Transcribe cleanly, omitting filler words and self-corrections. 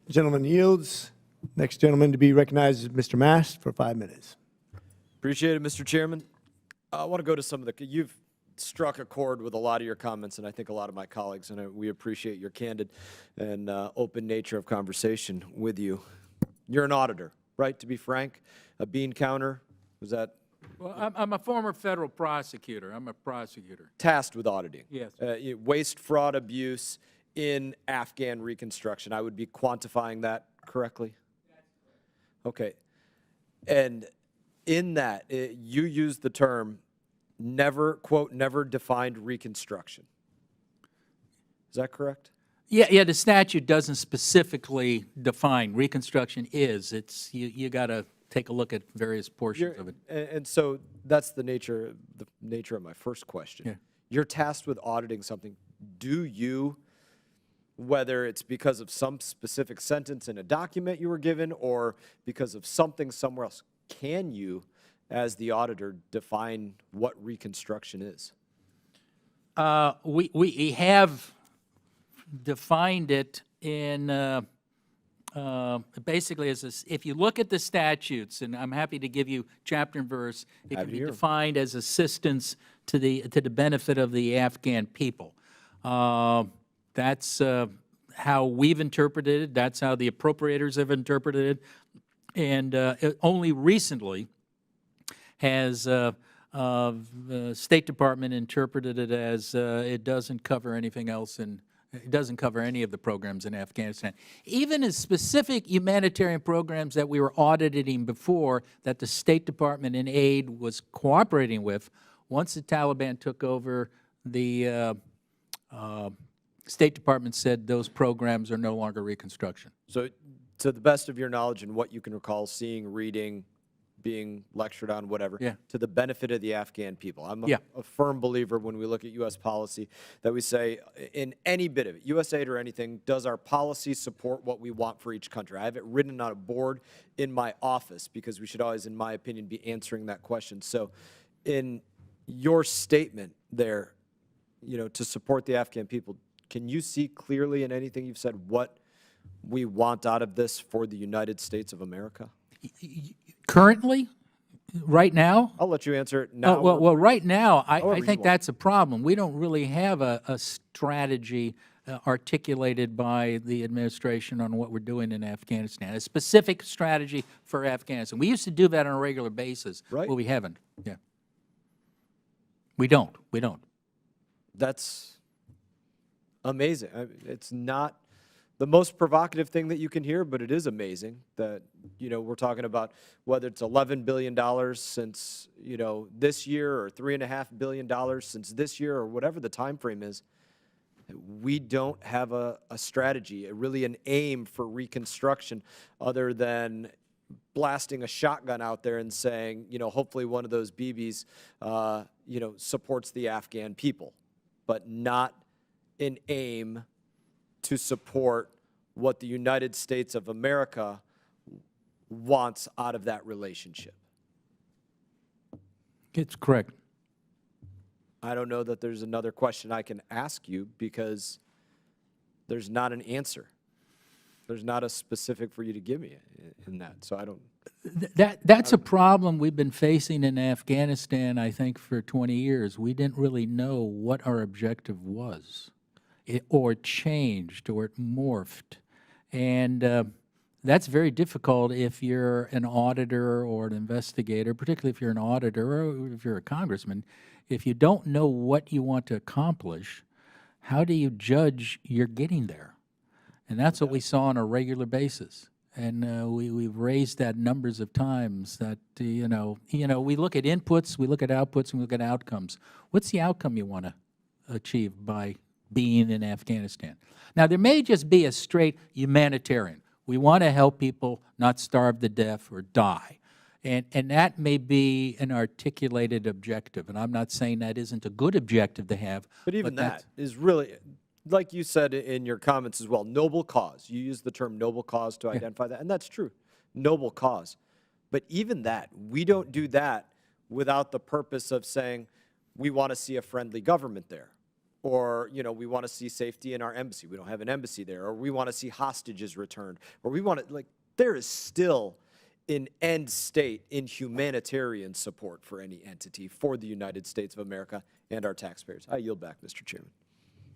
Gentleman yields. Next gentleman to be recognized is Mr. Mast for 5 minutes. Appreciate it, Mr. chairman. I want to go to some of the, you've struck a chord with a lot of your comments, and I think a lot of my colleagues, and we appreciate your candid and open nature of conversation with you. You're an auditor, right, to be frank? A bean counter, was that? Well, I'm a former federal prosecutor. I'm a prosecutor. Tasked with auditing. Yes. Waste, fraud, abuse in Afghan reconstruction. I would be quantifying that correctly? Okay. And in that, you use the term never, quote, never defined reconstruction. Is that correct? Yeah, the statute doesn't specifically define. Reconstruction is. It's you got to take a look at various portions of it. And so that's the nature of my first question. Yeah. You're tasked with auditing something. Do you, whether it's because of some specific sentence in a document you were given or because of something somewhere else, can you, as the auditor, define what reconstruction is? We have defined it in basically as if you look at the statutes, and I'm happy to give you chapter and verse, it can be defined as assistance to the benefit of the Afghan people. That's how we've interpreted it. That's how the appropriators have interpreted it. And only recently has the State Department interpreted it as it doesn't cover anything else, and it doesn't cover any of the programs in Afghanistan. Even as specific humanitarian programs that we were auditing before that the State Department in aid was cooperating with, once the Taliban took over, the State Department said those programs are no longer reconstruction. So to the best of your knowledge and what you can recall seeing, reading, being lectured on, whatever, to the benefit of the Afghan people. I'm a firm believer when we look at U.S. policy that we say in any bit of it, USAID or anything, does our policy support what we want for each country? I have it written on a board in my office because we should always, in my opinion, be answering that question. So in your statement there, you know, to support the Afghan people, can you see clearly in anything you've said what we want out of this for the United States of America? Currently, right now? I'll let you answer it now. Well, right now, I think that's a problem. We don't really have a strategy articulated by the administration on what we're doing in Afghanistan, a specific strategy for Afghanistan. We used to do that on a regular basis. Right. Well, we haven't. Yeah. We don't. That's amazing. It's not the most provocative thing that you can hear, but it is amazing that, you know, we're talking about whether it's $11 billion since, you know, this year or $3.5 billion since this year or whatever the time frame is. We don't have a strategy, really an aim for reconstruction other than blasting a shotgun out there and saying, you know, hopefully one of those BBs, you know, supports the Afghan people, but not an aim to support what the United States of America wants out of that relationship. It's correct. I don't know that there's another question I can ask you because there's not an answer. There's not a specific for you to give me in that, so I don't. That's a problem we've been facing in Afghanistan, I think, for 20 years. We didn't really know what our objective was. Or it changed, or it morphed. And that's very difficult if you're an auditor or an investigator, particularly if you're an auditor or if you're a congressman. If you don't know what you want to accomplish, how do you judge you're getting there? And that's what we saw on a regular basis. And we've raised that numbers of times that, you know, we look at inputs, we look at outputs, and we look at outcomes. What's the outcome you want to achieve by being in Afghanistan? Now, there may just be a straight humanitarian. We want to help people not starve to death or die. And that may be an articulated objective. And I'm not saying that isn't a good objective to have. But even that is really, like you said in your comments as well, noble cause. You use the term noble cause to identify that, and that's true, noble cause. But even that, we don't do that without the purpose of saying we want to see a friendly government there, or, you know, we want to see safety in our embassy. We don't have an embassy there. Or we want to see hostages returned. Or we want to, like, there is still an end state in humanitarian support for any entity for the United States of America and our taxpayers. I yield back, Mr. Chairman.